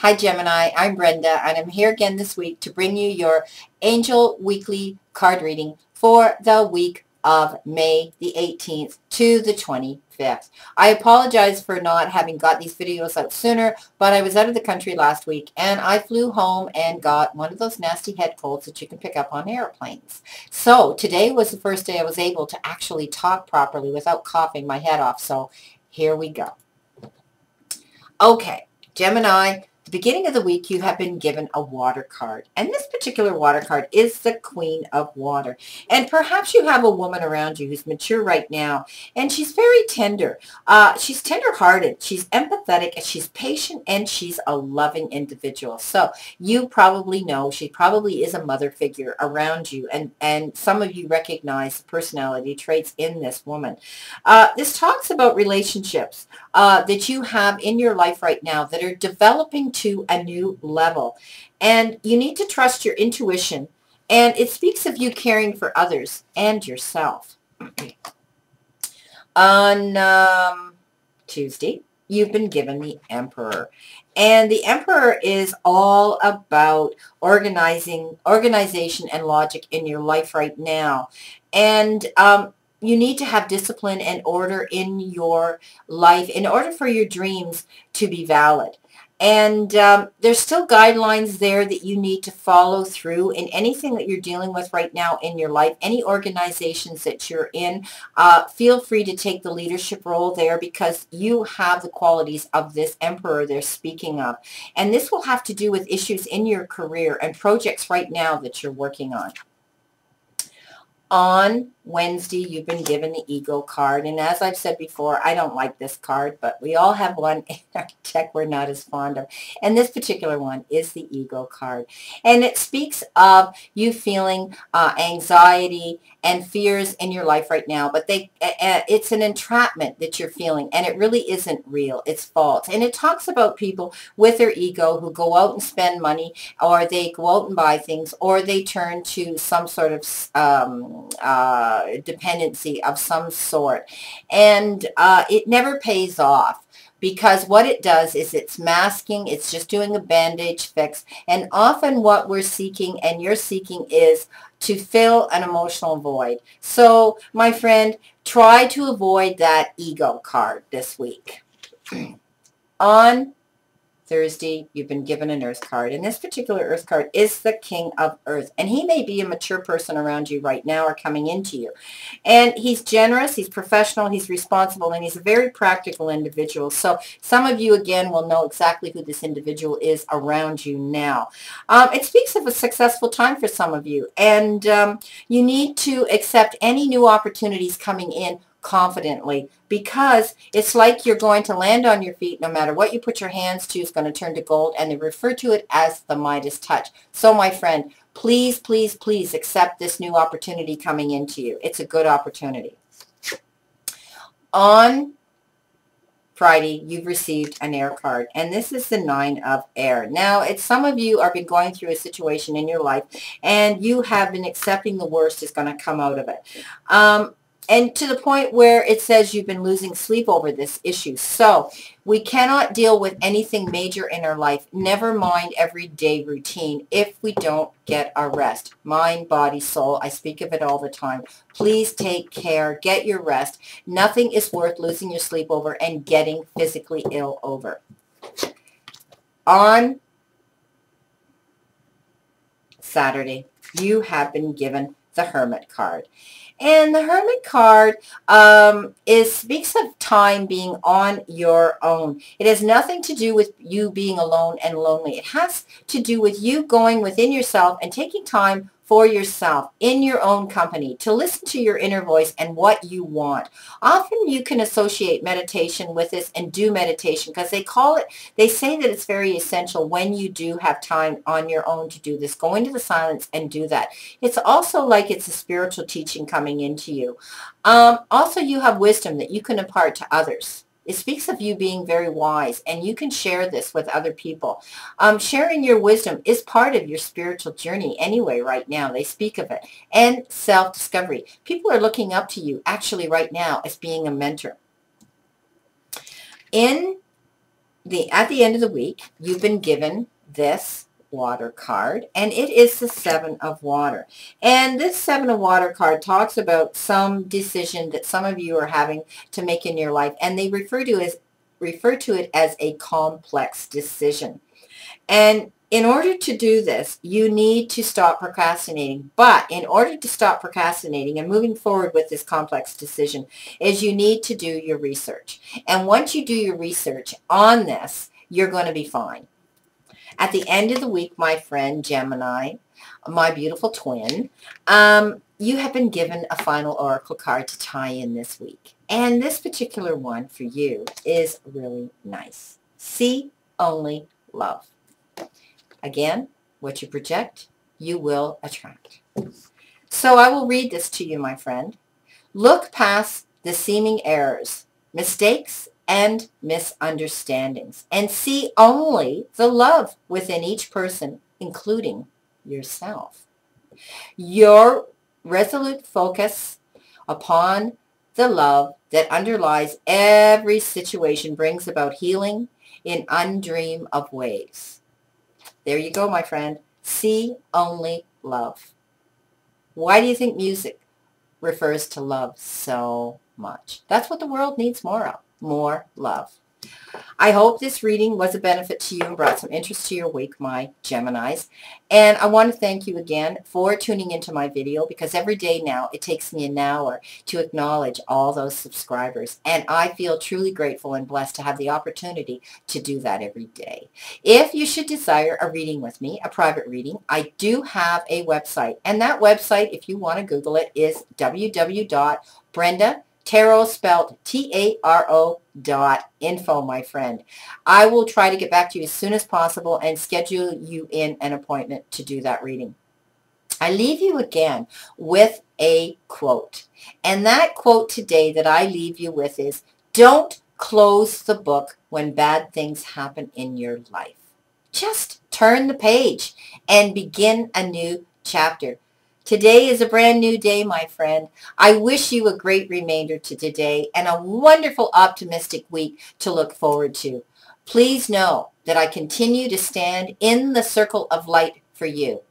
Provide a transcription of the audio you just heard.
Hi Gemini, I'm Brenda and I'm here again this week to bring you your Angel Weekly card reading for the week of May the 18th to the 25th. I apologize for not having got these videos out sooner, but I was out of the country last week and I flew home and got one of those nasty head colds that you can pick up on airplanes. So today was the first day I was able to actually talk properly without coughing my head off. So here we go. Okay, Gemini. The beginning of the week, you have been given a water card. And this particular water card is the Queen of Water. And perhaps you have a woman around you who's mature right now, and she's very tender. She's tender-hearted. She's empathetic, and she's patient, and she's a loving individual. So you probably know she probably is a mother figure around you, and some of you recognize the personality traits in this woman. This talks about relationships that you have in your life right now that are developing to a new level. And you need to trust your intuition. And it speaks of you caring for others and yourself. On Tuesday, you've been given the Emperor. And the Emperor is all about organization and logic in your life right now. And you need to have discipline and order in your life in order for your dreams to be valid. And there's still guidelines there that you need to follow through in anything that you're dealing with right now in your life. Any organizations that you're in, feel free to take the leadership role there because you have the qualities of this Emperor they're speaking of. And this will have to do with issues in your career and projects right now that you're working on. On Wednesday, you've been given the Ego card. And as I've said before, I don't like this card, but we all have one in our deck we're not as fond of. And this particular one is the Ego card. And it speaks of you feeling anxiety and fears in your life right now. But it's an entrapment that you're feeling. And it really isn't real. It's false. And it talks about people with their ego who go out and spend money, or they go out and buy things, or they turn to some sort of dependency of some sort, and it never pays off because what it does is it's masking, it's just doing a bandage fix, and often what we're seeking and you're seeking is to fill an emotional void. So my friend, try to avoid that ego card this week. On Thursday, you've been given an Earth card, and this particular Earth card is the King of Earth, and he may be a mature person around you right now or coming into you, and he's generous, he's professional, he's responsible, and he's a very practical individual. So some of you, again, will know exactly who this individual is around you now. It speaks of a successful time for some of you, and you need to accept any new opportunities coming in confidently, because it's like you're going to land on your feet. No matter what you put your hands to is going to turn to gold, and they refer to it as the Midas touch. So my friend, please, please, please accept this new opportunity coming into you. It's a good opportunity. On Friday, you've received an air card, and this is the Nine of Air. Now, some of you have been going through a situation in your life, and you have been accepting the worst is going to come out of it. And to the point where it says you've been losing sleep over this issue. So we cannot deal with anything major in our life, never mind everyday routine, if we don't get our rest. Mind, body, soul, I speak of it all the time. Please take care, get your rest. Nothing is worth losing your sleep over and getting physically ill over. On Saturday, you have been given the Hermit card. And the Hermit card speaks of time being on your own. It has nothing to do with you being alone and lonely. It has to do with you going within yourself and taking time for yourself in your own company to listen to your inner voice and what you want. Often you can associate meditation with this and do meditation because they say that it's very essential when you do have time on your own to do this. Go into the silence and do that. It's also like it's a spiritual teaching coming into you. Also, you have wisdom that you can impart to others. It speaks of you being very wise, and you can share this with other people. Sharing your wisdom is part of your spiritual journey anyway right now. They speak of it. And self-discovery. People are looking up to you actually right now as being a mentor. In at the end of the week, you've been given this water card, and it is the Seven of Water. And this Seven of Water card talks about some decision that some of you are having to make in your life, and they refer to it as a complex decision. And in order to do this, you need to stop procrastinating. But in order to stop procrastinating and moving forward with this complex decision is you need to do your research. And once you do your research on this, you're going to be fine. At the end of the week, my friend Gemini, my beautiful twin, you have been given a final oracle card to tie in this week. And this particular one for you is really nice. See only love. Again, what you project, you will attract. So I will read this to you, my friend. Look past the seeming errors, mistakes, and misunderstandings, and see only the love within each person, including yourself. Your resolute focus upon the love that underlies every situation brings about healing in undreamed of ways. There you go, my friend. See only love. Why do you think music refers to love so much? That's what the world needs more of. More love. I hope this reading was a benefit to you and brought some interest to your week, my Geminis. And I want to thank you again for tuning into my video, because every day now it takes me an hour to acknowledge all those subscribers. And I feel truly grateful and blessed to have the opportunity to do that every day. If you should desire a reading with me, a private reading, I do have a website. And that website, if you want to Google it, is www.Brenda Tarot, spelled T-A-R-O.info, my friend. I will try to get back to you as soon as possible and schedule you in an appointment to do that reading. I leave you again with a quote. And that quote today that I leave you with is, don't close the book when bad things happen in your life. Just turn the page and begin a new chapter. Today is a brand new day, my friend. I wish you a great remainder to today and a wonderful, optimistic week to look forward to. Please know that I continue to stand in the circle of light for you.